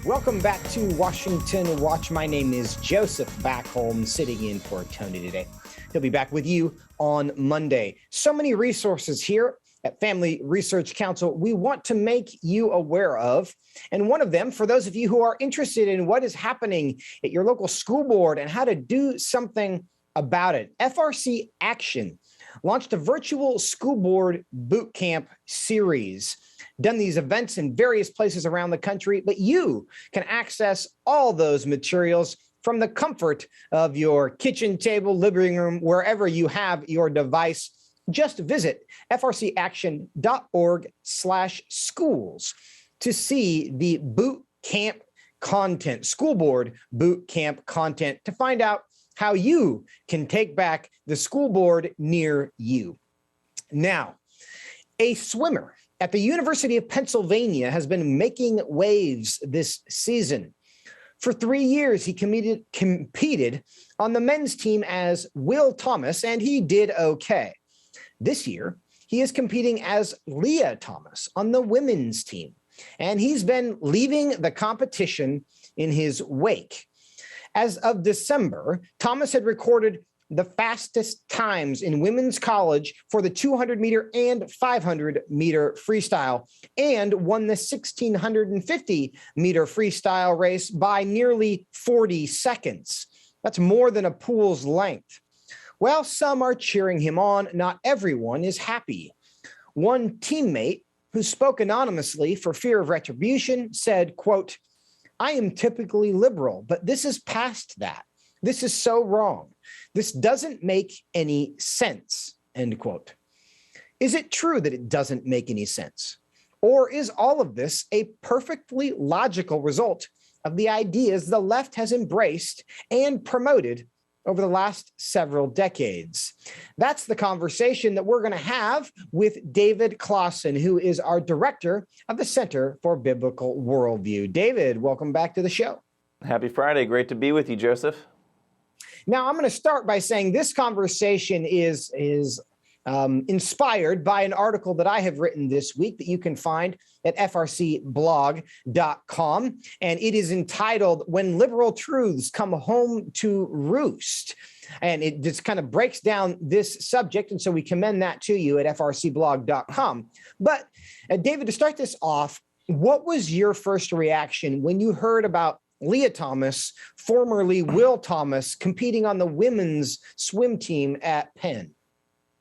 Welcome back to Washington Watch. My name is Joseph Backholm, sitting in for Tony today. He'll be back with you on Monday. So many resources here at Family Research Council we want to make you aware of. And one of them, for those of you who are interested in what is happening at your local school board and how to do something about it, FRC Action launched a virtual school board boot camp series. Done these events in various places around the country, but you can access all those materials from the comfort of your kitchen table, living room, wherever you have your device. Just visit frcaction.org/schools to see the boot camp content, school board boot camp content, to find out how you can take back the school board near you. Now, a swimmer at the University of Pennsylvania has been making waves this season. For 3 years, he competed on the men's team as Will Thomas, and he did okay. This year, he is competing as Leah Thomas on the women's team, and he's been leaving the competition in his wake. As of December, Thomas had recorded the fastest times in women's college for the 200-meter and 500-meter freestyle, and won the 1,650-meter freestyle race by nearly 40 seconds. That's more than a pool's length. Well, some are cheering him on. Not everyone is happy. One teammate, who spoke anonymously for fear of retribution, said, quote, "I am typically liberal, but this is past that. This is so wrong. This doesn't make any sense," end quote. Is it true that it doesn't make any sense? Or is all of this a perfectly logical result of the ideas the left has embraced and promoted over the last several decades? That's the conversation that we're going to have with David Closson, who is our director of the Center for Biblical Worldview. David, welcome back to the show. Happy Friday. Great to be with you, Joseph. Now, I'm going to start by saying this conversation is inspired by an article that I have written this week that you can find at frcblog.com. And it is entitled "When Liberal Truths Come Home to Roost." And it just kind of breaks down this subject. And so we commend that to you at frcblog.com. But David, to start this off, what was your first reaction when you heard about Leah Thomas, formerly Will Thomas, competing on the women's swim team at Penn?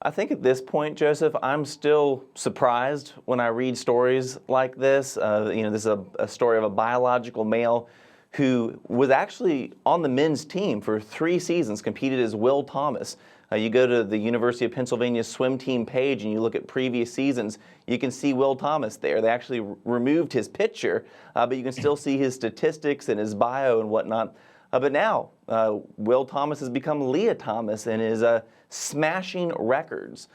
I think at this point, Joseph, I'm still surprised when I read stories like this. This is a story of a biological male who was actually on the men's team for 3 seasons, competed as Will Thomas. You go to the University of Pennsylvania swim team page and you look at previous seasons, you can see Will Thomas there. They actually removed his picture, but you can still see his statistics and his bio and whatnot. But now, Will Thomas has become Leah Thomas and is smashing records,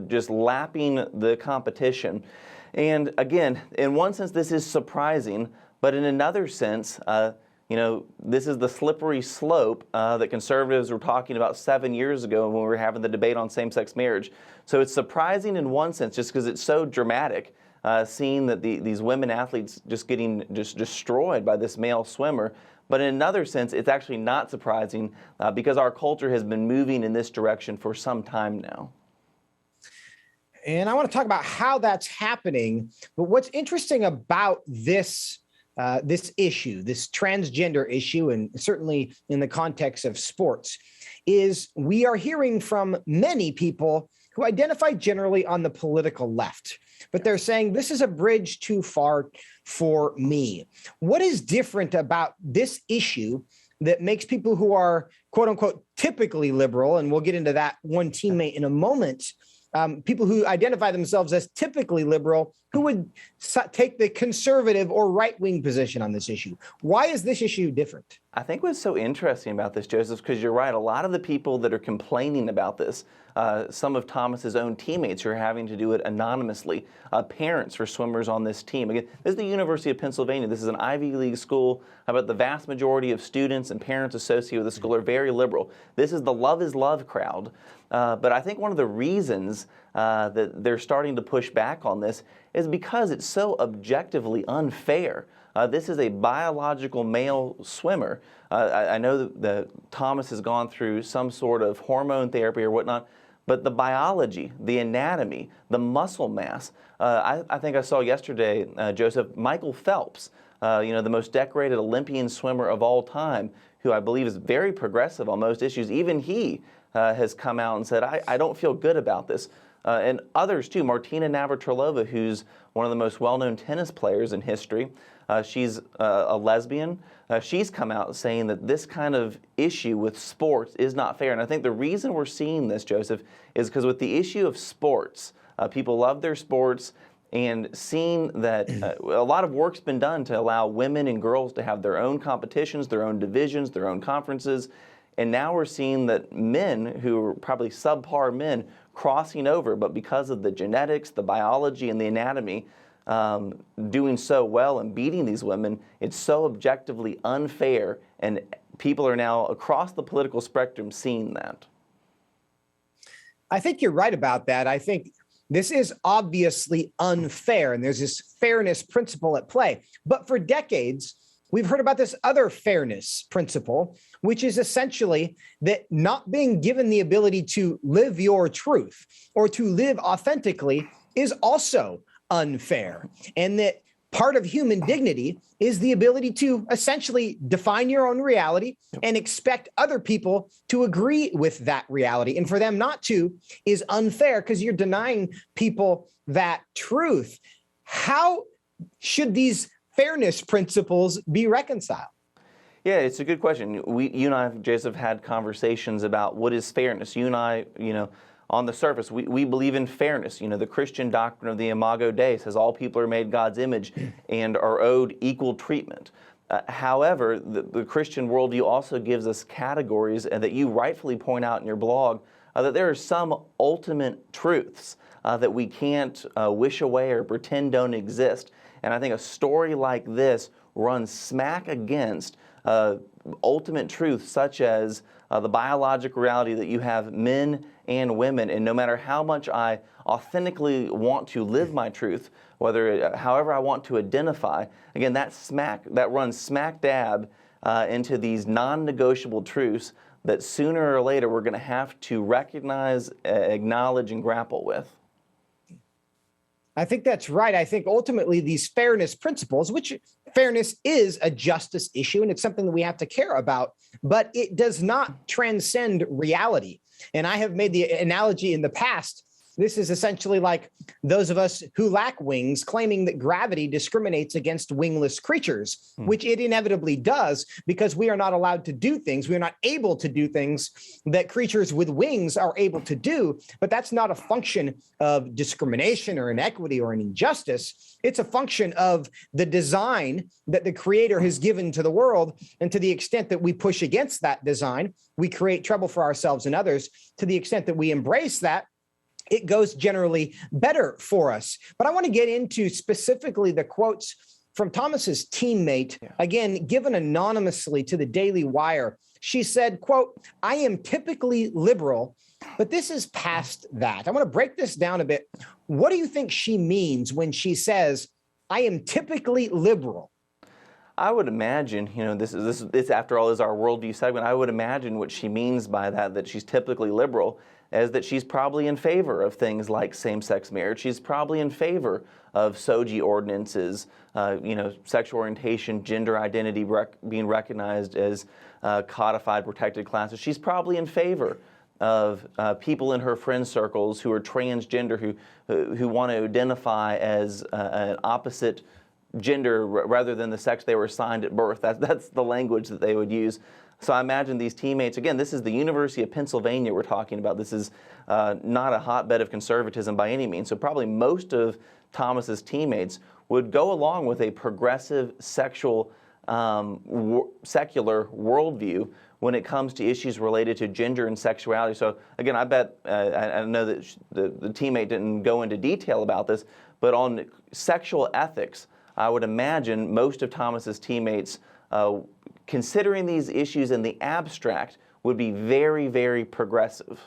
just lapping the competition. And again, in one sense, this is surprising, but in another sense, this is the slippery slope that conservatives were talking about 7 years ago when we were having the debate on same-sex marriage. So it's surprising in one sense, just because it's so dramatic, seeing that these women athletes just getting destroyed by this male swimmer. But in another sense, it's actually not surprising because our culture has been moving in this direction for some time now. And I want to talk about how that's happening. But what's interesting about this issue, this transgender issue, and certainly in the context of sports, is we are hearing from many people who identify generally on the political left, but they're saying this is a bridge too far for me. What is different about this issue that makes people who are, quote unquote, typically liberal, and we'll get into that one teammate in a moment, people who identify themselves as typically liberal, who would take the conservative or right-wing position on this issue? Why is this issue different? I think what's so interesting about this, Joseph, because you're right, a lot of the people that are complaining about this, some of Thomas's own teammates are having to do it anonymously, parents for swimmers on this team. Again, this is the University of Pennsylvania. This is an Ivy League school, but the vast majority of students and parents associated with the school are very liberal. This is the love is love crowd. But I think one of the reasons that they're starting to push back on this is because it's so objectively unfair. This is a biological male swimmer. I know that Thomas has gone through some sort of hormone therapy or whatnot, but the biology, the anatomy, the muscle mass. I think I saw yesterday, Joseph, Michael Phelps, the most decorated Olympian swimmer of all time, who I believe is very progressive on most issues. Even he has come out and said, I don't feel good about this. And others too, Martina Navratilova, who's one of the most well-known tennis players in history. She's a lesbian. She's come out saying that this kind of issue with sports is not fair. And I think the reason we're seeing this, Joseph, is because with the issue of sports, people love their sports, and seeing that a lot of work's been done to allow women and girls to have their own competitions, their own divisions, their own conferences. And now we're seeing that men who are probably subpar men crossing over, but because of the genetics, the biology, and the anatomy, doing so well and beating these women, it's so objectively unfair, and people are now across the political spectrum seeing that. I think you're right about that. I think this is obviously unfair, and there's this fairness principle at play. But for decades, we've heard about this other fairness principle, which is essentially that not being given the ability to live your truth or to live authentically is also unfair, and that part of human dignity is the ability to essentially define your own reality and expect other people to agree with that reality. And for them not to is unfair because you're denying people that truth. How should these fairness principles be reconciled? Yeah, it's a good question. You and I, Joseph, had conversations about what is fairness. You and I, on the surface, we believe in fairness. The Christian doctrine of the Imago Dei says all people are made God's image and are owed equal treatment. However, the Christian worldview also gives us categories, and that you rightfully point out in your blog, that there are some ultimate truths that we can't wish away or pretend don't exist. And I think a story like this runs smack against ultimate truths, such as the biological reality that you have men and women, and no matter how much I authentically want to live my truth, however I want to identify, again, that runs smack dab into these non-negotiable truths that sooner or later we're going to have to recognize, acknowledge, and grapple with. I think that's right. I think ultimately these fairness principles, which fairness is a justice issue, and it's something that we have to care about, but it does not transcend reality. And I have made the analogy in the past. This is essentially like those of us who lack wings claiming that gravity discriminates against wingless creatures, which it inevitably does because we are not allowed to do things. We are not able to do things that creatures with wings are able to do. But that's not a function of discrimination or inequity or an injustice. It's a function of the design that the Creator has given to the world. And to the extent that we push against that design, we create trouble for ourselves and others. To the extent that we embrace that, it goes generally better for us. But I want to get into specifically the quotes from Thomas's teammate, again, given anonymously to the Daily Wire. She said, quote, "I am typically liberal, but this is past that." I want to break this down a bit. What do you think she means when she says, "I am typically liberal"? I would imagine, this after all is our worldview segment. I would imagine what she means by that she's typically liberal, is that she's probably in favor of things like same-sex marriage. She's probably in favor of SOGI ordinances, sexual orientation, gender identity being recognized as codified protected classes. She's probably in favor of people in her friend circles who are transgender, who want to identify as an opposite gender rather than the sex they were assigned at birth. That's the language that they would use. So I imagine these teammates, again, this is the University of Pennsylvania we're talking about. This is not a hotbed of conservatism by any means. So probably most of Thomas's teammates would go along with a progressive sexual, secular worldview when it comes to issues related to gender and sexuality. So again, I bet, I know that the teammate didn't go into detail about this, but on sexual ethics, I would imagine most of Thomas's teammates, considering these issues in the abstract, would be very, very progressive.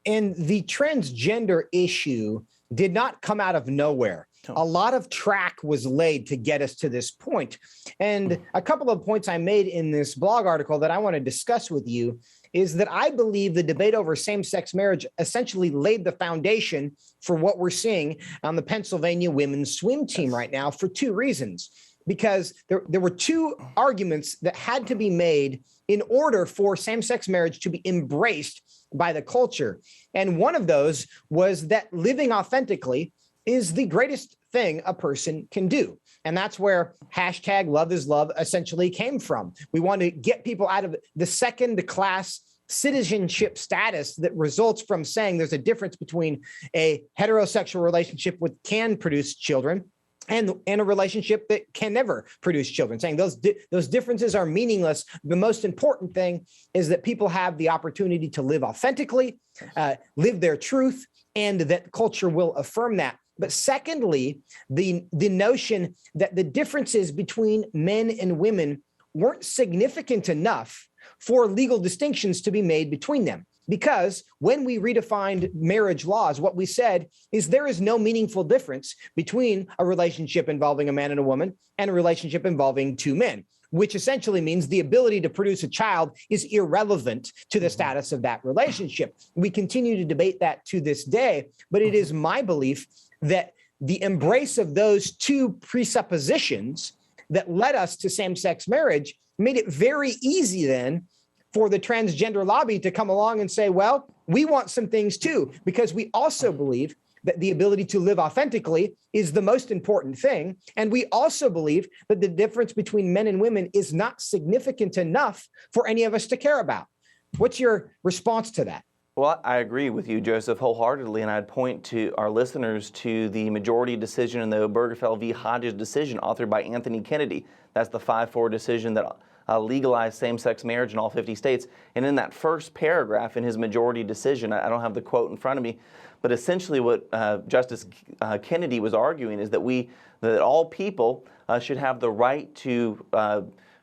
And the transgender issue did not come out of nowhere. A lot of track was laid to get us to this point. And a couple of points I made in this blog article that I want to discuss with you is that I believe the debate over same-sex marriage essentially laid the foundation for what we're seeing on the Pennsylvania women's swim team right now for two reasons. Because there were two arguments that had to be made in order for same-sex marriage to be embraced by the culture. And one of those was that living authentically is the greatest thing a person can do. And that's where hashtag love is love essentially came from. We want to get people out of the second class citizenship status that results from saying there's a difference between a heterosexual relationship which can produce children and a relationship that can never produce children, saying those differences are meaningless. The most important thing is that people have the opportunity to live authentically, live their truth, and that culture will affirm that. But secondly, the notion that the differences between men and women weren't significant enough for legal distinctions to be made between them. Because when we redefined marriage laws, what we said is there is no meaningful difference between a relationship involving a man and a woman and a relationship involving two men, which essentially means the ability to produce a child is irrelevant to the status of that relationship. We continue to debate that to this day, but it is my belief that the embrace of those two presuppositions that led us to same-sex marriage made it very easy then for the transgender lobby to come along and say, well, we want some things too, because we also believe that the ability to live authentically is the most important thing. And we also believe that the difference between men and women is not significant enough for any of us to care about. What's your response to that? Well, I agree with you, Joseph, wholeheartedly, and I'd point to our listeners to the majority decision in the Obergefell v. Hodges decision authored by Anthony Kennedy. That's the 5-4 decision that legalized same-sex marriage in all 50 states. And in that first paragraph in his majority decision, I don't have the quote in front of me, but essentially what Justice Kennedy was arguing is that all people should have the right to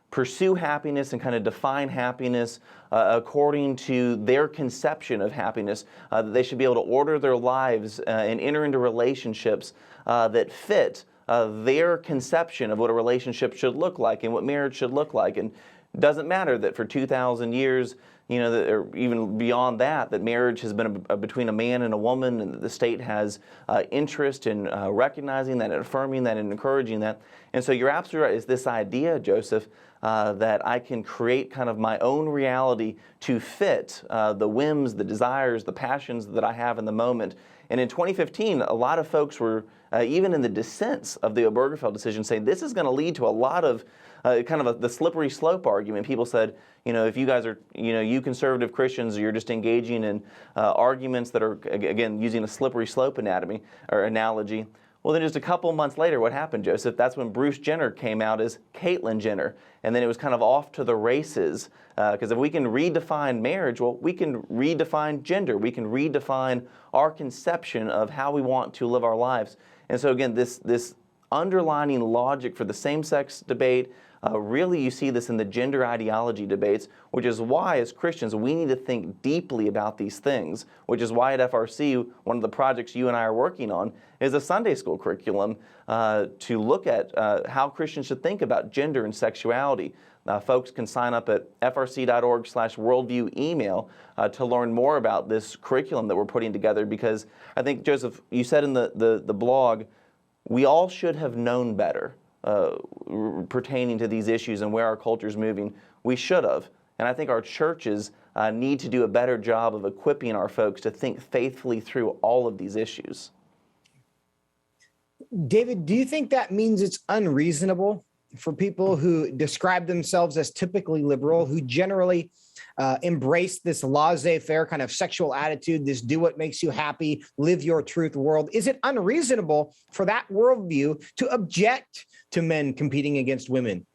pursue happiness and kind of define happiness according to their conception of happiness, that they should be able to order their lives and enter into relationships that fit their conception of what a relationship should look like and what marriage should look like. And it doesn't matter that for 2,000 years, or even beyond that, that marriage has been between a man and a woman, and that the state has interest in recognizing that and affirming that and encouraging that. And so you're absolutely right. It's this idea, Joseph, that I can create kind of my own reality to fit the whims, the desires, the passions that I have in the moment. And in 2015, a lot of folks were, even in the dissents of the Obergefell decision, saying this is going to lead to a lot of the slippery slope argument. People said, if you guys are, you conservative Christians, you're just engaging in arguments that are, again, using a slippery slope analogy. Well, then just a couple months later, what happened, Joseph? That's when Bruce Jenner came out as Caitlyn Jenner. And then it was kind of off to the races. Because if we can redefine marriage, well, we can redefine gender. We can redefine our conception of how we want to live our lives. And so again, this underlining logic for the same-sex debate, really you see this in the gender ideology debates, which is why as Christians we need to think deeply about these things, which is why at FRC, one of the projects you and I are working on is a Sunday school curriculum to look at how Christians should think about gender and sexuality. Folks can sign up at frc.org/worldview email to learn more about this curriculum that we're putting together, because I think, Joseph, you said in the blog, we all should have known better pertaining to these issues and where our culture is moving. We should have. And I think our churches need to do a better job of equipping our folks to think faithfully through all of these issues. David, do you think that means it's unreasonable for people who describe themselves as typically liberal, who generally embrace this laissez-faire kind of sexual attitude, this do what makes you happy, live your truth world? Is it unreasonable for that worldview to object to men competing against women?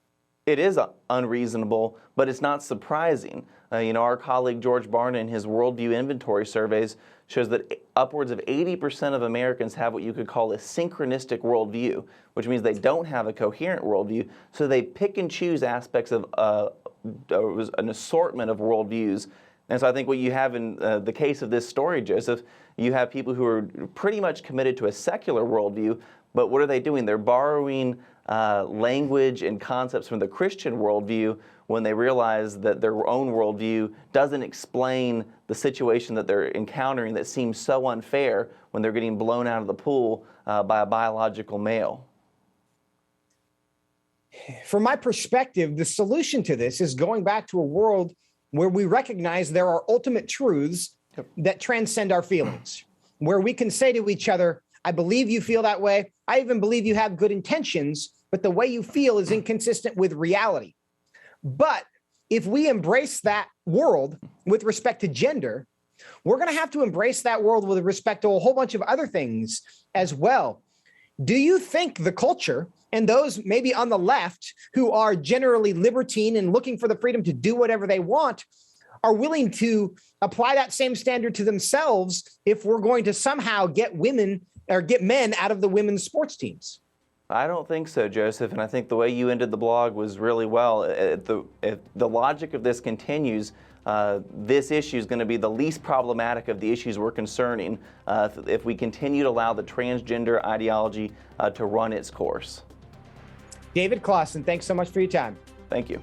It is unreasonable, but it's not surprising. Our colleague George Barna in his Worldview inventory surveys shows that upwards of 80% of Americans have what you could call a synchronistic worldview, which means they don't have a coherent worldview, so they pick and choose aspects of an assortment of worldviews And so I think what you have in the case of this story, Joseph, you have people who are pretty much committed to a secular worldview, but what are they doing? They're borrowing language and concepts from the Christian worldview when they realize that their own worldview doesn't explain the situation that they're encountering that seems so unfair when they're getting blown out of the pool by a biological male. From my perspective, the solution to this is going back to a world where we recognize there are ultimate truths that transcend our feelings, where we can say to each other, I believe you feel that way. I even believe you have good intentions, but the way you feel is inconsistent with reality. But if we embrace that world with respect to gender, we're going to have to embrace that world with respect to a whole bunch of other things as well. Do you think the culture and those maybe on the left who are generally libertine and looking for the freedom to do whatever they want are willing to apply that same standard to themselves if we're going to somehow get women or get men out of the women's sports teams? I don't think so, Joseph, and I think the way you ended the blog was really well. If the logic of this continues, this issue is going to be the least problematic of the issues we're concerning if we continue to allow the transgender ideology to run its course. David Closson, thanks so much for your time. Thank you.